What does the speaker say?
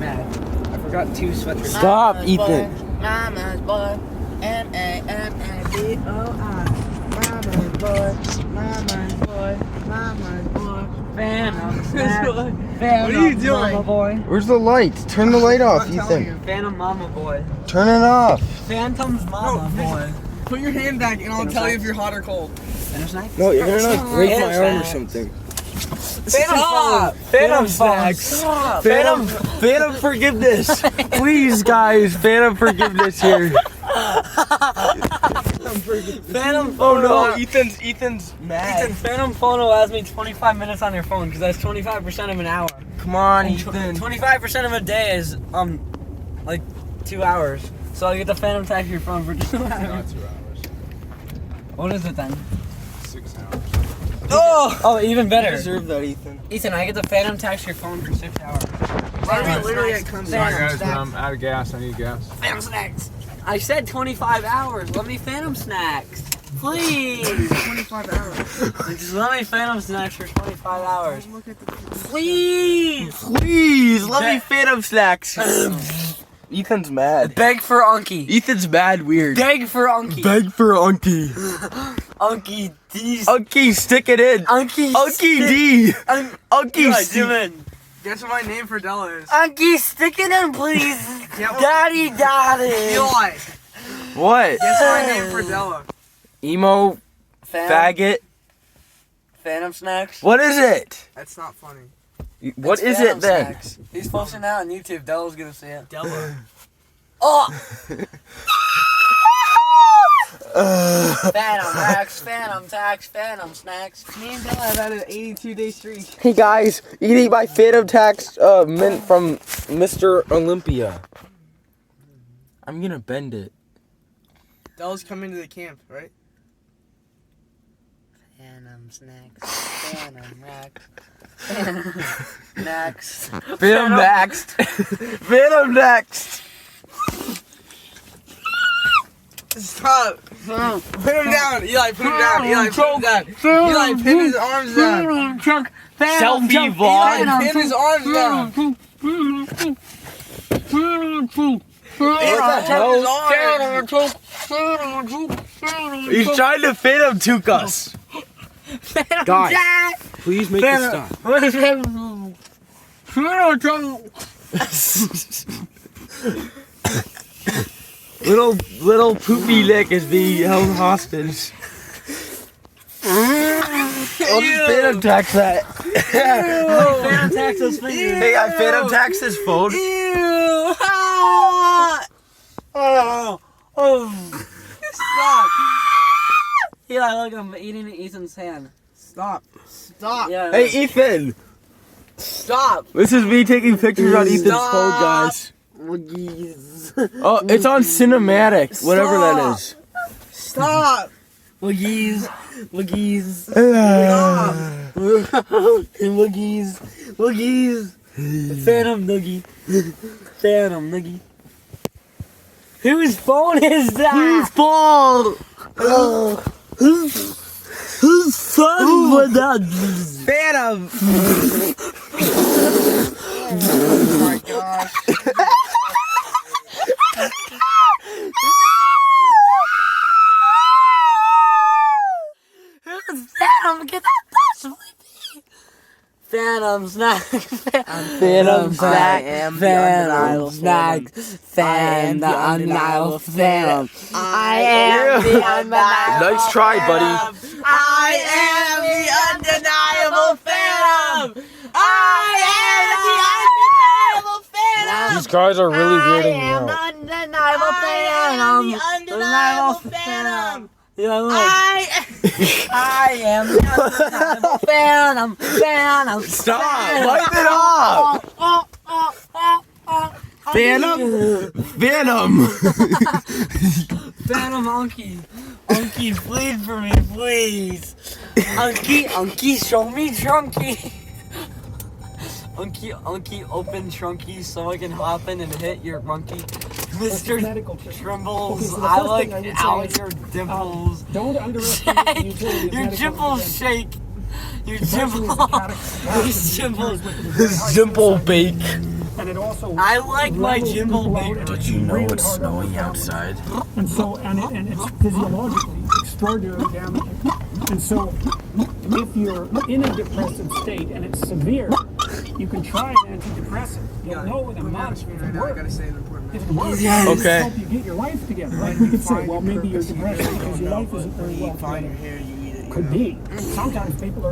mad. I forgot 2 sweatshirts. Stop, Mama's Ethan. Boy, Mama's boy. M-A-M-A-B-O-I. Mama's boy. Mama's boy. Mama's boy. Fanum snack. What Fanum are you doing? Mama boy. Where's the light? Turn the light off, I'm telling you. Ethan. Fanum Mama boy. Turn it off. Phantom's Mama boy. Put your hand back and I'll tell you if you're hot or cold. Fanum snack? No, you're gonna like break Phantom my arm or snacks. something. Stop! Fanum snacks. Stop! Phantom forgiveness. Please, guys, Phantom forgiveness here. Phantom Oh photo. no, Ethan's mad. Ethan, Phantom photo has me 25 minutes on your phone because that's 25% of an hour. Come on, And Ethan. 25% of a day is like 2 hours. So I get the Phantom tag your phone for 2 hours. Not 2 hours. What is it then? 6 hours. Oh, even You better. deserve that, Ethan. Ethan, I get the Phantom tax your phone for 6 hours. Right, literally it comes Sorry out. guys, but I'm out of gas. I need gas. Phantom snacks. I said 25 hours. Let me Phantom snacks. Please. 25 hours. Just let me Phantom snacks for 25 hours. Look at the Please. Please, let me Phantom snacks. Ethan's mad. Beg for Unky. Ethan's mad weird. Beg for Unky. Beg for Unky. Unky D. Unky, stick it in. Unky. Unky D. Unky, Eli, stick zoom in. Guess what my name for Della is? Unky, stick it in, please. Daddy. Eli. What? Guess what my name for Della? Emo faggot. Phantom snacks. What is it? That's not funny. What It's is Phantom it then? Snacks. He's posting that on YouTube. Della's gonna see it. Della. Oh! Phantom Max, Phantom Tax, Phantom Snacks. Me and Della have had an 82-day streak. Hey guys, eating my Phantom tax mint from Mr. Olympia. I'm gonna bend it. Della's coming to the camp, right? Phantom Snacks, Phantom Max, Phantom Max. Phantom next. Phantom next. Stop! Put him down! Eli, put him down! Eli, put him down! Eli, pin his arms down! Selfie Eli, vlog. pin his arms down! Eli, pin his arms! He's trying to Phantom took us. Guys, please make this stop. Little poopy lick is being held hostage. I'll just Phantom tax that. Phantom Tax those fingers. Hey, I Phantom tax his phone. Ew! Ah! Oh! Stop! Eli, look, I'm eating Ethan's hand. Stop! Stop! Yeah. Hey, Ethan. Stop! This is me taking pictures on Ethan's phone, guys. Oh, it's on cinematic, whatever that is. Stop! Wiggies. Phantom Noogie. Whose phone is that? Whose phone? Whose phone was that? Phantom. Oh my gosh. Phantom, get that possibly be? Phantom snack. Phantom snack. Phantom snack. Phantom the undeniable Phantom. I am the undeniable. Nice try, buddy. I am the undeniable Phantom! I am the undeniable Phantom! These guys are really weirding me I am the out. undeniable Phantom. the undeniable Phantom! Yeah, look. I am the undeniable Phantom. Stop! Wipe it off! Phantom? Phantom Unky. Unky, plead for me, please. Unky, show me Trunky. Unky, open Trunky so I can hop in and hit your monkey. Mr. Trimbles, I like out your dimples. Don't underestimate utilities. Your dimples shake. Your dimples. Simple bake. And it also I like my levels Jimbo people out bigger. and Did you know really it's hard on the snowing body. outside? And so, and it's physiologically extraordinarily damaging. And so, if you're in a depressive state and it's severe, you can try an antidepressant. You'll know in a month if it Right now, I gotta works. say an important If it works, Yes. it'll Okay. help you get your life together. Like we could say, well, maybe you're depressed because your life isn't very well find together. your hair, you eat it. Could be. Sometimes people are